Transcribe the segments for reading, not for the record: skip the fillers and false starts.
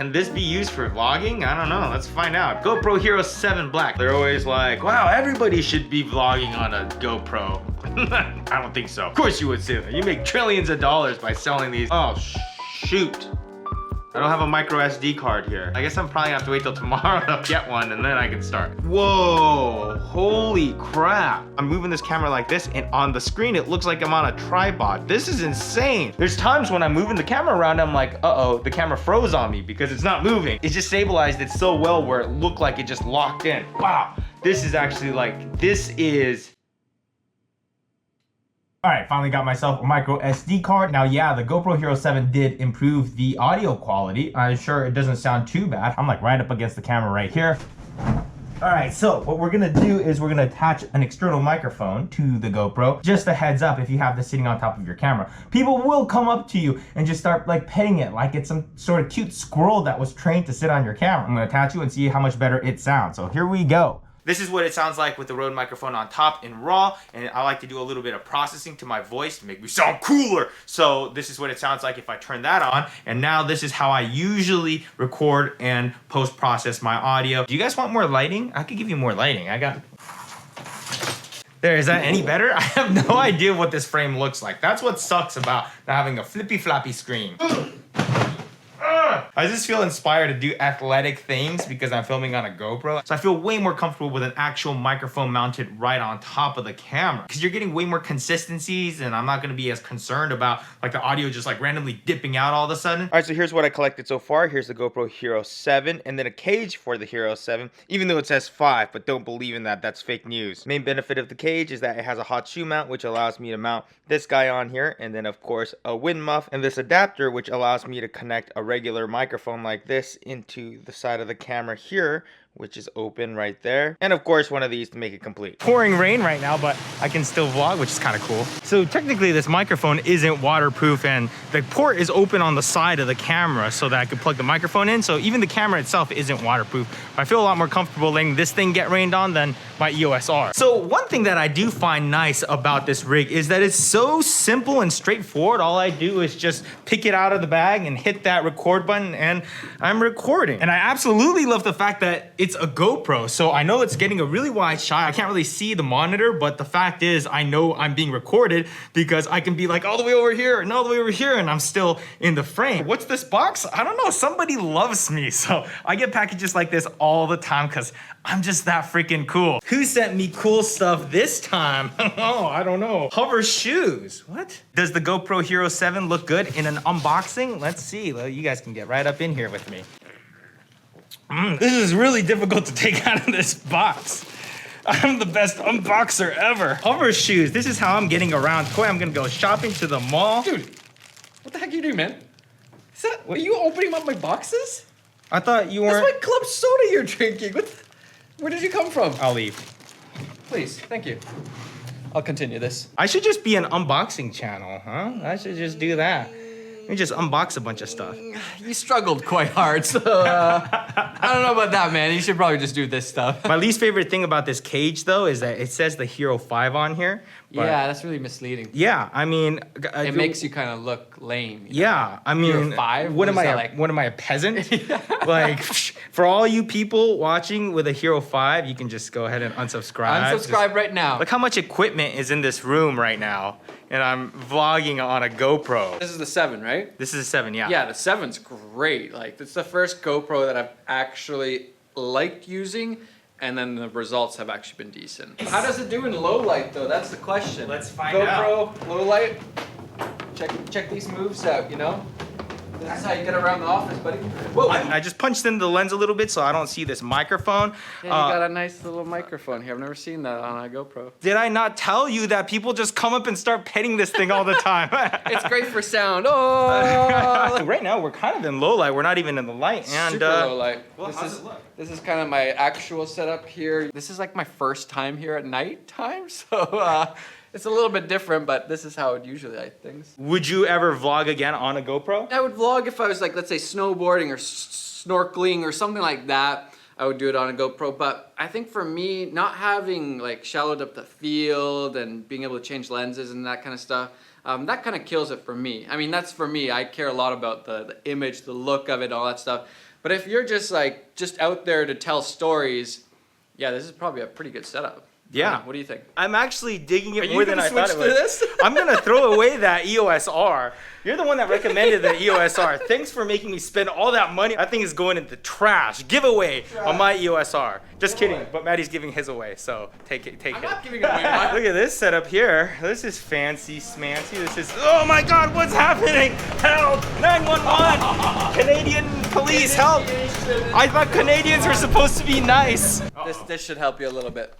Can this be used for vlogging? I don't know, let's find out. GoPro Hero 7 Black. They're always like, wow, everybody should be vlogging on a GoPro. I don't think so. Of course you would say that. You make trillions of dollars by selling these. Oh, shoot. I don't have a micro SD card here. I guess I'm probably gonna have to wait till tomorrow to get one and then I can start. Whoa, holy crap. I'm moving this camera like this and on the screen it looks like I'm on a tripod. This is insane. There's times when I'm moving the camera around, I'm like, uh-oh, the camera froze on me because it's not moving. It just stabilized it so well where it looked like it just locked in. Wow, this is actually like, this is... All right, finally got myself a micro SD card. Now, yeah, the GoPro Hero 7 did improve the audio quality. I'm sure it doesn't sound too bad. I'm like right up against the camera right here. All right, so what we're gonna do is we're gonna attach an external microphone to the GoPro. Just a heads up, if you have this sitting on top of your camera, people will come up to you and just start like petting it like it's some sort of cute squirrel that was trained to sit on your camera. I'm gonna attach you and see how much better it sounds. So here we go. This is what it sounds like with the Rode microphone on top in RAW, and I like to do a little bit of processing to my voice to make me sound cooler. So this is what it sounds like if I turn that on, and now this is how I usually record and post-process my audio. Do you guys want more lighting? I could give you more lighting. I got... There, is that any better? I have no idea what this frame looks like. That's what sucks about not having a flippy floppy screen. I just feel inspired to do athletic things because I'm filming on a GoPro. So I feel way more comfortable with an actual microphone mounted right on top of the camera. Because you're getting way more consistencies and I'm not gonna be as concerned about like the audio just like randomly dipping out all of a sudden. All right, so here's what I collected so far. Here's the GoPro Hero 7 and then a cage for the Hero 7, even though it says 5, but don't believe in that, that's fake news. Main benefit of the cage is that it has a hot shoe mount, which allows me to mount this guy on here, and then of course a wind muff, and this adapter, which allows me to connect a regular microphone like this into the side of the camera here, which is open right there, and of course one of these to make it complete. Pouring rain right now, but I can still vlog, which is kind of cool. So technically this microphone isn't waterproof, and the port is open on the side of the camera so that I could plug the microphone in, so even the camera itself isn't waterproof. I feel a lot more comfortable letting this thing get rained on than my EOS R. So one thing that I do find nice about this rig is that it's so simple and straightforward. All I do is just pick it out of the bag and hit that record button and I'm recording. And I absolutely love the fact that it's a GoPro, so I know it's getting a really wide shot. I can't really see the monitor, but the fact is I know I'm being recorded because I can be like all the way over here and all the way over here and I'm still in the frame. What's this box? I don't know, somebody loves me. So I get packages like this all the time because I'm just that freaking cool. Who sent me cool stuff this time? Oh, I don't know. Hover shoes, what? Does the GoPro Hero 7 look good in an unboxing? Let's see, well, you guys can get right up in here with me. This is really difficult to take out of this box. I'm the best unboxer ever. Hover shoes, this is how I'm getting around. Koi, I'm gonna go shopping to the mall. Dude, what the heck are you doing, man? Is that, are you opening up my boxes? I thought you weren't. That's my club soda you're drinking. Where did you come from? I'll leave. Please, thank you. I'll continue this. I should just be an unboxing channel, huh? I should just do that. Let me just unbox a bunch of stuff. You struggled quite hard, so I don't know about that, man. You should probably just do this stuff. My least favorite thing about this cage, though, is that it says the Hero 5 on here. Yeah, that's really misleading. Yeah, I mean... It makes you kind of look lame. Yeah, I mean... Hero 5? What am I, a peasant? Like, for all you people watching with a Hero 5, you can just go ahead and unsubscribe. Unsubscribe right now. Look how much equipment is in this room right now. And I'm vlogging on a GoPro. This is the 7, right? This is a 7, yeah. Yeah, the 7's great. Like, it's the first GoPro that I've actually liked using, and then the results have actually been decent. How does it do in low light, though? That's the question. Let's find out. GoPro, low light. Check these moves out, you know? This is how you get around the office, buddy. Whoa! I just punched in the lens a little bit so I don't see this microphone. Yeah, you got a nice little microphone here. I've never seen that on a GoPro. Did I not tell you that people just come up and start petting this thing all the time? It's great for sound. Oh! Right now we're kind of in low light. We're not even in the light. And, super low light. Well, how's it look? This is kind of my actual setup here. This is like my first time here at night time, so it's a little bit different, but this is how I would usually light things. Would you ever vlog again on a GoPro? I would vlog if I was like, let's say snowboarding or snorkeling or something like that. I would do it on a GoPro, but I think for me, not having like shallowed up the field and being able to change lenses and that kind of stuff, that kind of kills it for me. I mean, that's for me. I care a lot about the image, the look of it, all that stuff. But if you're just like out there to tell stories, yeah, this is probably a pretty good setup. Yeah. What do you think? I'm actually digging it Are more you than gonna I thought it switch to would. this? I'm gonna throw away that EOS R. You're the one that recommended the EOS R. Thanks for making me spend all that money. That thing is going into trash. Giveaway on my EOS R. Just kidding, but Maddie's giving his away, so take it. I'm not giving it away. Mine. Look at this setup here. This is fancy smancy. This is, oh my God, what's happening? Help, 911, Canadian police, help. I thought Canadians were supposed to be nice. This should help you a little bit.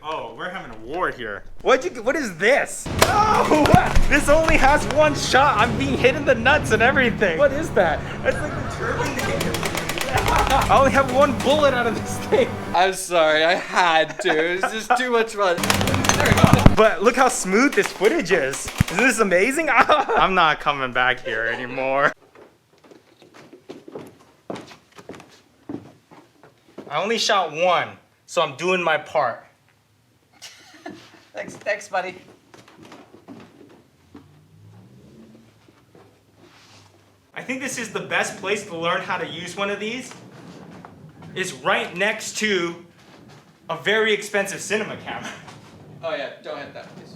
Oh, we're having a war here. What is this? No, this only has one shot. I'm being hit in the nuts and everything. What is that? That's like the Terminator. I only have one bullet out of this thing. I'm sorry, I had to. It's just too much fun. There we go. But look how smooth this footage is. Isn't this amazing? I'm not coming back here anymore. I only shot one, so I'm doing my part. Thanks, buddy. I think this is the best place to learn how to use one of these. It's right next to a very expensive cinema camera. Oh yeah, don't hit that, please.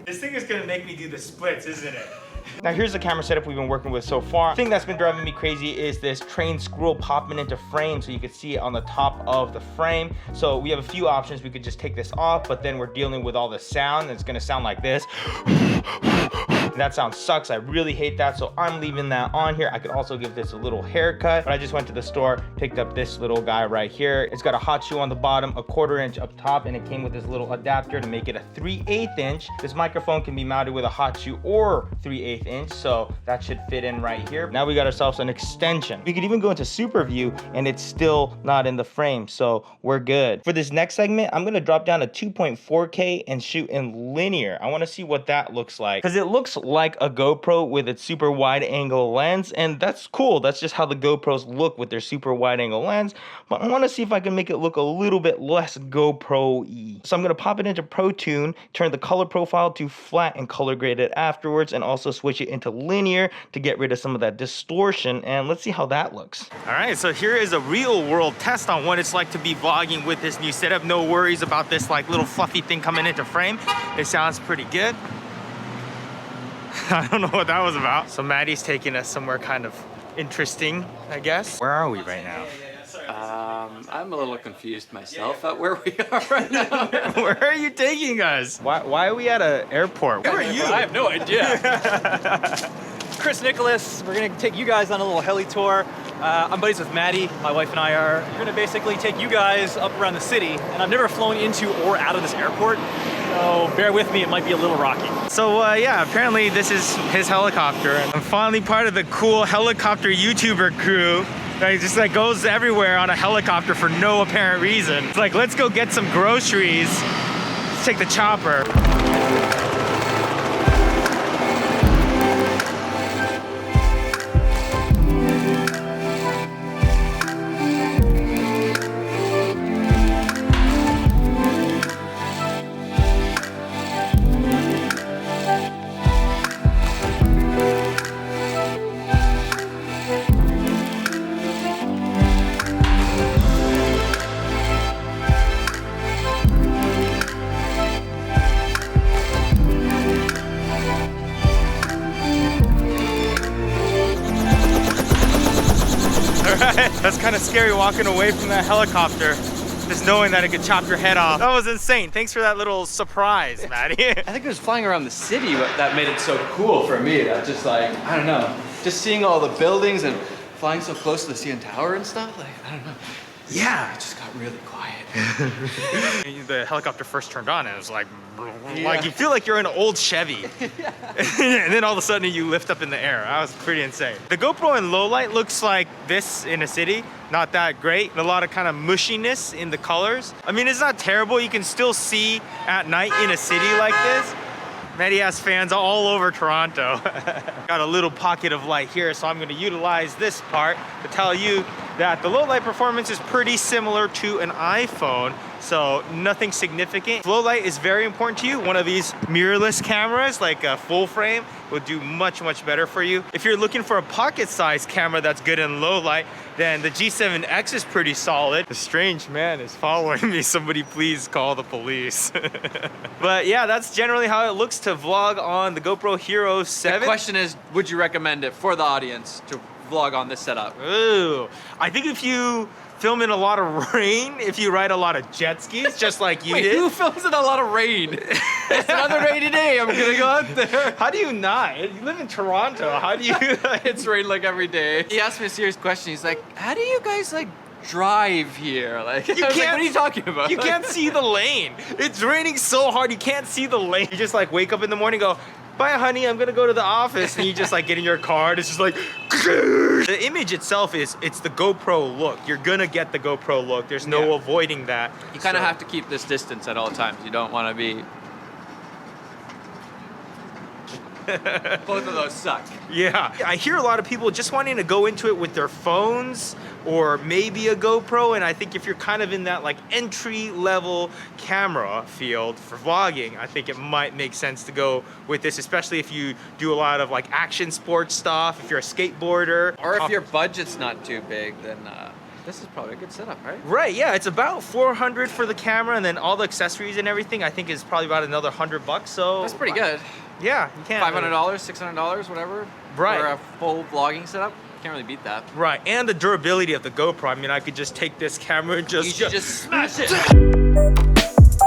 This thing is gonna make me do the splits, isn't it? Now here's the camera setup we've been working with so far. The thing that's been driving me crazy is this train screw popping into frame so you can see it on the top of the frame. So we have a few options. We could just take this off, but then we're dealing with all the sound. It's gonna sound like this. That sound sucks. I really hate that, so I'm leaving that on here. I could also give this a little haircut, but I just went to the store, picked up this little guy right here. It's got a hot shoe on the bottom, a 1/4 inch up top, and it came with this little adapter to make it a 3/8 inch. This microphone can be mounted with a hot shoe or 3/8 inch, so that should fit in right here. Now we got ourselves an extension. We could even go into super view and it's still not in the frame, so we're good. For this next segment, I'm gonna drop down to 2.4K and shoot in linear. I wanna see what that looks like, because it looks like a GoPro with its super wide angle lens, and that's cool. That's just how the GoPros look with their super wide angle lens, but I wanna see if I can make it look a little bit less GoPro-y. So I'm gonna pop it into Pro Tune, turn the color profile to flat and color grade it afterwards, and also switch it into linear to get rid of some of that distortion, and let's see how that looks. All right, so here is a real world test on what it's like to be vlogging with this new setup. No worries about this like little fluffy thing coming into frame. It sounds pretty good. I don't know what that was about. So Maddie's taking us somewhere kind of interesting, I guess. Where are we right now? I'm a little confused myself at where we are right now. Where are you taking us? Why are we at an airport? Where are you? I have no idea. Chris Nicholas, we're gonna take you guys on a little heli tour. I'm buddies with Maddie, my wife and I are. We're gonna basically take you guys up around the city, and I've never flown into or out of this airport, so bear with me, it might be a little rocky. So yeah, apparently this is his helicopter, and I'm finally part of the cool helicopter YouTuber crew that just like goes everywhere on a helicopter for no apparent reason. It's like, let's go get some groceries. Let's take the chopper. That's kind of scary walking away from that helicopter, just knowing that it could chop your head off. That was insane. Thanks for that little surprise, Maddie. I think it was flying around the city that made it so cool for me. That just like, I don't know, just seeing all the buildings and flying so close to the CN Tower and stuff, like, I don't know. Yeah. It just got really quiet. The helicopter first turned on and it was like you feel like you're in an old Chevy. And then all of a sudden you lift up in the air. That was pretty insane. The GoPro in low light looks like this in a city. Not that great. A lot of kind of mushiness in the colors. I mean, it's not terrible. You can still see at night in a city like this. Maddie has fans all over Toronto. Got a little pocket of light here, so I'm gonna utilize this part to tell you that the low light performance is pretty similar to an iPhone, so nothing significant. Low light is very important to you. One of these mirrorless cameras, like a full frame, will do much better for you. If you're looking for a pocket-sized camera that's good in low light, then the G7X is pretty solid. The strange man is following me. Somebody please call the police. But yeah, that's generally how it looks to vlog on the GoPro Hero 7. The question is, would you recommend it for the audience to vlog on this setup? Ooh, I think if you film in a lot of rain, if you ride a lot of jet skis, just like you Wait, did. who films in a lot of rain? It's another rainy day. I'm gonna go out there. How do you not? You live in Toronto. How do you? It's rain like every day. He asked me a serious question. He's like, how do you guys like drive here? Like, I was like, what are you talking about? You can't see the lane. It's raining so hard, you can't see the lane. You just like wake up in the morning and go, bye honey, I'm gonna go to the office. And you just like get in your car and it's just like, the image itself it's the GoPro look. You're gonna get the GoPro look. There's no avoiding that. You kind of have to keep this distance at all times. You don't want to be... Both of those suck. Yeah, I hear a lot of people just wanting to go into it with their phones or maybe a GoPro, and I think if you're kind of in that like entry level camera field for vlogging, I think it might make sense to go with this, especially if you do a lot of like action sports stuff, if you're a skateboarder. Or if your budget's not too big, then this is probably a good setup, right? Right, yeah, it's about $400 for the camera, and then all the accessories and everything I think is probably about another $100, so... That's pretty good. Yeah, you can't... $500, $600, whatever. Right. For a full vlogging setup. Can't really beat that. Right, and the durability of the GoPro. I mean, I could just take this camera and just... You should just smash it!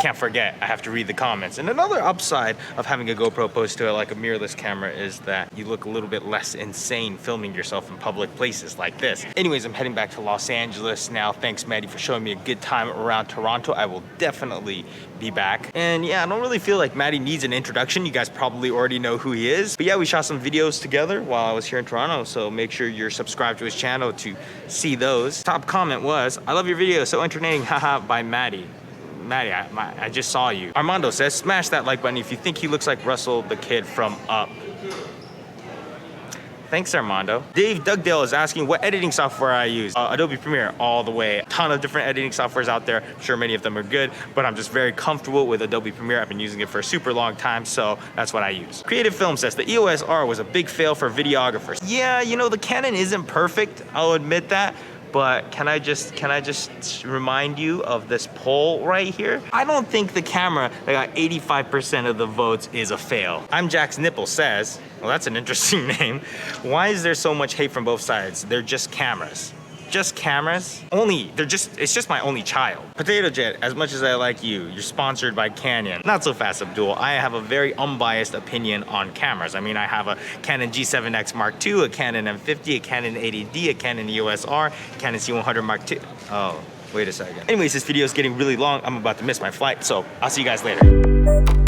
Can't forget, I have to read the comments. And another upside of having a GoPro opposed to like a mirrorless camera is that you look a little bit less insane filming yourself in public places like this. Anyways, I'm heading back to Los Angeles now. Thanks, Maddie, for showing me a good time around Toronto. I will definitely be back. And yeah, I don't really feel like Maddie needs an introduction. You guys probably already know who he is. But yeah, we shot some videos together while I was here in Toronto, so make sure you're subscribed to his channel to see those. Top comment was, I love your video, so entertaining, haha, by Maddie. Maddie, I just saw you. Armando says, smash that like button if you think he looks like Russell the kid from Up. Thanks, Armando. Dave Dugdale is asking what editing software I use. Adobe Premiere all the way. A ton of different editing softwares out there. I'm sure many of them are good, but I'm just very comfortable with Adobe Premiere. I've been using it for a super long time, so that's what I use. Creative Film says the EOS R was a big fail for videographers. Yeah, you know, the Canon isn't perfect, I'll admit that. But can I just remind you of this poll right here? I don't think the camera that got 85% of the votes is a fail. I'm Jack's Nipple says, well, that's an interesting name. Why is there so much hate from both sides? They're just cameras. Just cameras? It's just my only child. Potato Jet, as much as I like you, you're sponsored by Canon. Not so fast, Abdul. I have a very unbiased opinion on cameras. I mean, I have a Canon G7X Mark II, a Canon M50, a Canon 80D, a Canon EOS R, Canon C100 Mark II. Oh, wait a second. Anyways, this video is getting really long. I'm about to miss my flight, so I'll see you guys later.